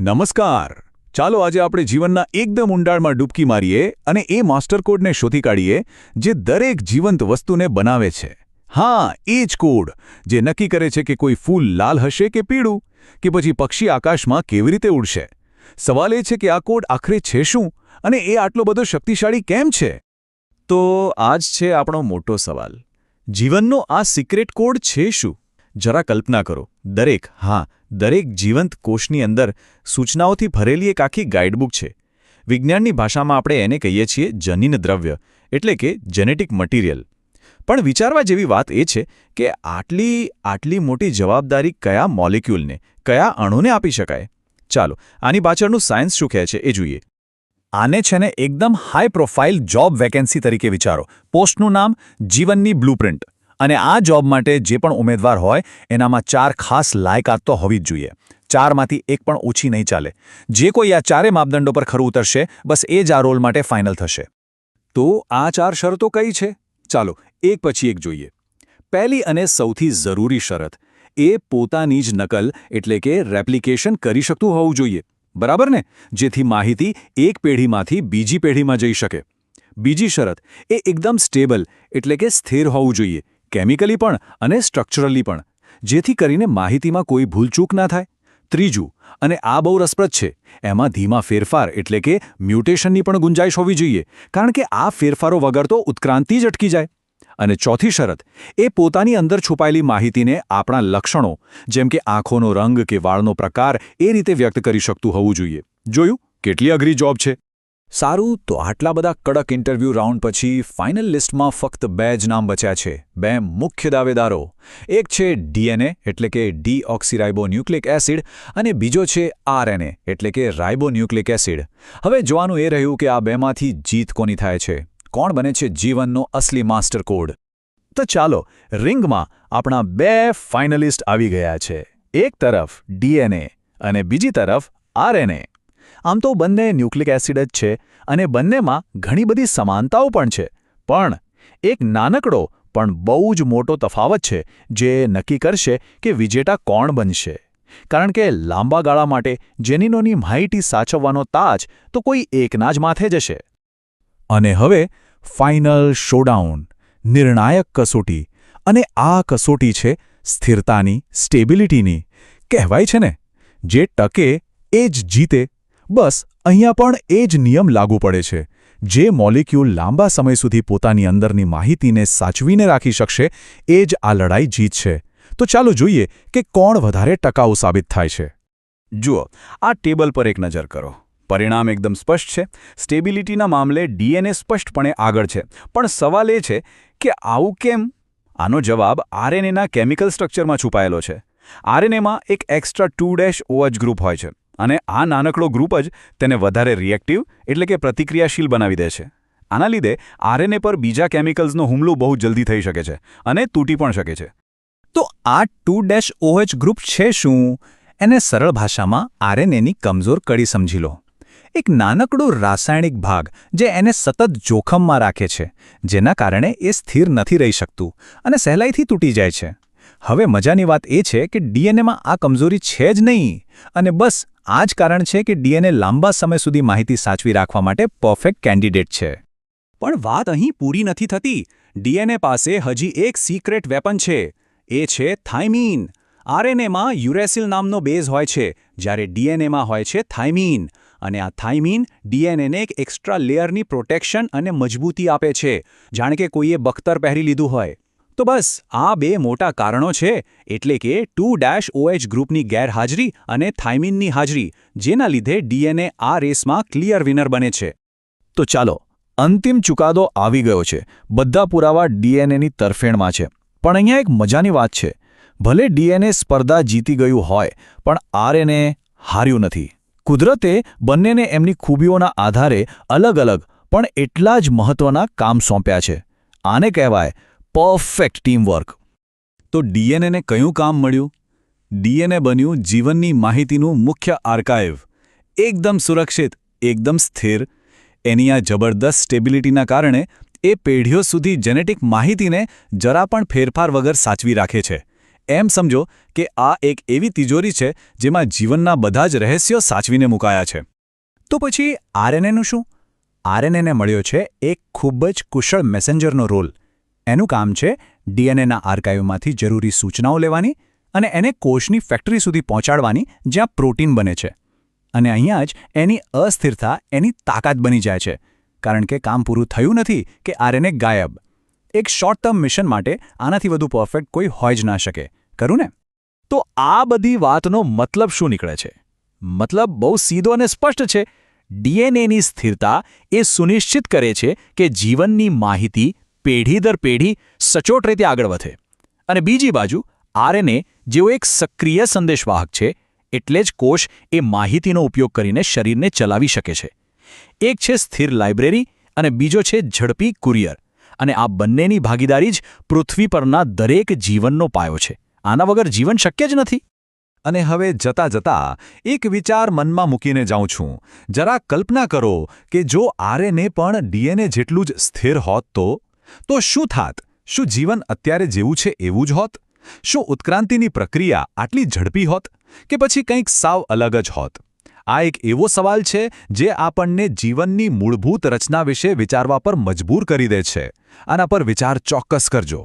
નમસ્કાર. ચાલો આજે આપણે જીવનના એકદમ ઊંડાણમાં ડૂબકી મારીએ અને એ માસ્ટર કોડને શોધી કાઢીએ જે દરેક જીવંત વસ્તુને બનાવે છે. હા, એ જ કોડ જે નક્કી કરે છે કે કોઈ ફૂલ લાલ હશે કે પીળું, કે પછી પક્ષી આકાશમાં કેવી રીતે ઉડશે. સવાલ એ છે કે આ કોડ આખરે છે શું અને એ આટલો બધો શક્તિશાળી કેમ છે? તો આ જ છે આપણો મોટો સવાલ. જીવનનો આ સિક્રેટ કોડ છે શું? જરા કલ્પના કરો, દરેક જીવંત કોષની અંદર સૂચનાઓથી ભરેલી એક આખી ગાઈડબુક છે. વિજ્ઞાનની ભાષામાં આપણે એને કહીએ છીએ જનીન દ્રવ્ય, એટલે કે જેનેટિક મટીરિયલ. પણ વિચારવા જેવી વાત એ છે કે આટલી મોટી જવાબદારી કયા મોલિક્યુલને, કયા અણુને આપી શકાય? ચાલો, આની પાછળનું સાયન્સ શું કહે છે એ જોઈએ. આને છે ને એકદમ હાઈ પ્રોફાઇલ જોબ વેકેન્સી તરીકે વિચારો. પોસ્ટનું નામ જીવનની બ્લુપ્રિન્ટ. અને આ જોબ માટે જે પણ ઉમેદવાર હોય એનામાં 4 ખાસ લાયકાત તો હોવી જ જોઈએ. 4માંથી એક પણ ઓછી નહીં ચાલે. જે કોઈ આ 4 માપદંડો પર ખરું ઉતરશે, બસ એ જ આ રોલ માટે ફાઇનલ થશે. તો આ 4 શરતો કઈ છે? ચાલો એક પછી એક જોઈએ. પહેલી અને સૌથી જરૂરી શરત, એ પોતાની જ નકલ એટલે કે રેપ્લિકેશન કરી શકતું હોવું જોઈએ. બરાબર ને? જેથી માહિતી એક પેઢીમાંથી બીજી પેઢીમાં જઈ શકે. બીજી શરત, એ એકદમ સ્ટેબલ એટલે કે સ્થિર હોવું જોઈએ, કેમિકલી પણ અને સ્ટ્રક્ચરલી પણ, જેથી કરીને માહિતીમાં કોઈ ભૂલચૂક ના થાય. ત્રીજું, અને આ બહુ રસપ્રદ છે, એમાં ધીમા ફેરફાર એટલે કે મ્યુટેશનની પણ ગુંજાઈશ હોવી જોઈએ, કારણ કે આ ફેરફારો વગર તો ઉત્ક્રાંતિ જ અટકી જાય. અને ચોથી શરત, એ પોતાની અંદર છુપાયેલી માહિતીને આપણા લક્ષણો, જેમ કે આંખોનો રંગ કે વાળનો પ્રકાર, એ રીતે વ્યક્ત કરી શકતું હોવું જોઈએ. જોયું? કેટલી અઘરી જોબ છે. સારું, તો આટલા બધા કડક ઇન્ટરવ્યૂ રાઉન્ડ પછી ફાઇનલ લિસ્ટમાં ફક્ત 2 જ નામ બચ્યા છે. 2 મુખ્ય દાવેદારો. એક છે ડીએનએ એટલે કે ડીઓક્સીરાઇબોન્યુક્લિક એસિડ અને બીજો છે આરએનએ એટલે કે રાઇબોન્યુક્લિક એસિડ. હવે જોવાનું એ રહ્યું કે આ બેમાંથી જીત કોની થાય છે. કોણ બને છે જીવનનો અસલી માસ્ટર કોડ? તો ચાલો, રિંગમાં આપણા 2 ફાઇનલિસ્ટ આવી ગયા છે. એક તરફ ડીએનએ અને બીજી તરફ આરએનએ. આમ તો બંને ન્યુક્લિક એસિડ જ છે અને બંનેમાં ઘણી બધી સમાનતાઓ પણ છે. પણ એક નાનકડો પણ બહુ જ મોટો તફાવત છે જે નક્કી કરશે કે વિજેતા કોણ બનશે. કારણ કે લાંબા ગાળા માટે જેનિનોની માહિતી સાચવવાનો તાજ તો કોઈ એકના જ માથે જશે. અને હવે ફાઇનલ શોડાઉન, નિર્ણાયક કસોટી. અને આ કસોટી છે સ્થિરતાની, સ્ટેબિલિટીની. કહેવાય છે ને, જે ટકે એ જ જીતે. બસ અહીંયા પણ એ જ નિયમ લાગુ પડે છે. જે મોલિક્યુલ લાંબા સમય સુધી પોતાની અંદરની માહિતીને સાચવીને રાખી શકશે એ જ આ લડાઈ જીતશે. તો ચાલો જોઈએ કે કોણ વધારે ટકાઉ સાબિત થાય છે. જુઓ, આ ટેબલ પર એક નજર કરો. પરિણામ એકદમ સ્પષ્ટ છે. સ્ટેબિલિટીના મામલે ડીએનએ સ્પષ્ટપણે આગળ છે. પણ સવાલ એ છે કે આવું કેમ? આનો જવાબ આરએનએના કેમિકલ સ્ટ્રક્ચરમાં છુપાયેલો છે. આરએનએમાં એક એક્સ્ટ્રા 2' ગ્રુપ હોય છે. અને આ નાનકડો ગ્રુપ જ તેને વધારે રિએક્ટિવ એટલે કે પ્રતિક્રિયાશીલ બનાવી દે છે. આના લીધે આરએનએ પર બીજા કેમિકલ્સનો હુમલો બહુ જલ્દી થઈ શકે છે અને તૂટી પણ શકે છે. તો આ 2' ગ્રુપ છે શું? એને સરળ ભાષામાં આરએનએની કમજોર કડી સમજી લો. એક નાનકડો રાસાયણિક ભાગ જે એને સતત જોખમમાં રાખે છે, જેના કારણે એ સ્થિર નથી રહી શકતું અને સહેલાઈથી તૂટી જાય છે. હવે મજાની વાત એ છે કે ડીએનએમાં આ કમજોરી છે જ નહીં. અને બસ આ જ કારણ છે કે ડીએનએ લાંબા સમય સુધી માહિતી સાચવી રાખવા માટે પરફેક્ટ કેન્ડિડેટ છે. પણ વાત અહીં પૂરી નથી થતી. ડીએનએ પાસે હજી એક સિક્રેટ વેપન છે. એ છે થાઇમીન. આરએનએમાં યુરેસિલ નામનો બેઝ હોય છે, જ્યારે ડીએનએમાં હોય છે થાઇમીન. અને આ થાઇમીન ડીએનએને એક એક્સ્ટ્રા લેયરની પ્રોટેક્શન અને મજબૂતી આપે છે, જાણે કે કોઈએ બખ્તર પહેરી લીધું હોય. તો બસ આ 2 મોટા કારણો છે, એટલે કે 2' ગ્રુપની ગેરહાજરી અને થાઇમીનની હાજરી, જેના લીધે ડીએનએ આ રેસમાં ક્લિયર વિનર બને છે. તો ચાલો, અંતિમ ચુકાદો આવી ગયો છે. બધા પુરાવા ડીએનએની તરફેણમાં છે. પણ અહીંયા એક મજાની વાત છે. ભલે ડીએનએ સ્પર્ધા જીતી ગયું હોય, પણ આરએનએ હાર્યું નથી. કુદરતે બંનેને એમની ખૂબીઓના આધારે અલગ અલગ પણ એટલા જ મહત્વના કામ સોંપ્યા છે. આને કહેવાય પરફેક્ટ ટીમવર્ક. તો ડીએનએને કયું કામ મળ્યું? ડીએનએ બન્યું જીવનની માહિતીનું મુખ્ય આર્કાઇવ. એકદમ સુરક્ષિત, એકદમ સ્થિર. એની આ જબરદસ્ત સ્ટેબિલિટીના કારણે એ પેઢીઓ સુધી જેનેટિક માહિતીને જરા પણ ફેરફાર વગર સાચવી રાખે છે. એમ સમજો કે આ એક એવી તિજોરી છે જેમાં જીવનના બધા જ રહસ્યો સાચવીને મુકાયા છે. તો પછી આરએનએનું શું? આરએનએને મળ્યો છે એક ખૂબ જ કુશળ મેસેન્જરનો રોલ. એનું કામ છે ડીએનએના આર્કાઇવમાંથી જરૂરી સૂચનાઓ લેવાની અને એને કોષની ફેક્ટરી સુધી પહોંચાડવાની જ્યાં પ્રોટીન બને છે. અને અહીંયા જ એની અસ્થિરતા એની તાકાત બની જાય છે, કારણ કે કામ પૂરું થયું નથી કે આરએનએ ગાયબ. એક શોર્ટ ટર્મ મિશન માટે આનાથી વધુ પરફેક્ટ કોઈ હોય જ ના શકે, ખરું ને? તો આ બધી વાતનો મતલબ શું નીકળે છે? મતલબ બહુ સીધો અને સ્પષ્ટ છે. ડીએનએની સ્થિરતા એ સુનિશ્ચિત કરે છે કે જીવનની માહિતી પેઢી દર પેઢી સચોટ રીતે આગળ વધે. અને બીજી બાજુ આરએનએ જેવો એક સક્રિય સંદેશવાહક છે, એટલે જ કોષ એ માહિતીનો ઉપયોગ કરીને શરીરને ચલાવી શકે છે. એક છે સ્થિર લાઇબ્રેરી અને બીજો છે ઝડપી કુરિયર. અને આ બંનેની ભાગીદારી જ પૃથ્વી પરના દરેક જીવનનો પાયો છે. આના વગર જીવન શક્ય જ નથી. અને હવે જતા જતા એક વિચાર મનમાં મૂકીને જાઉં છું. જરા કલ્પના કરો કે જો આરએનએ પણ ડીએનએ જેટલું જ સ્થિર હોત તો શું થાત? શું જીવન અત્યારે જેવું છે એવું જ હોત? શું ઉત્ક્રાંતિની પ્રક્રિયા આટલી ઝડપી હોત? કે પછી કંઈક સાવ અલગ જ હોત? આ એક એવો સવાલ છે જે આપણને જીવનની મૂળભૂત રચના વિશે વિચારવા પર મજબૂર કરી દે છે. આના પર વિચાર ચોક્કસ કરજો.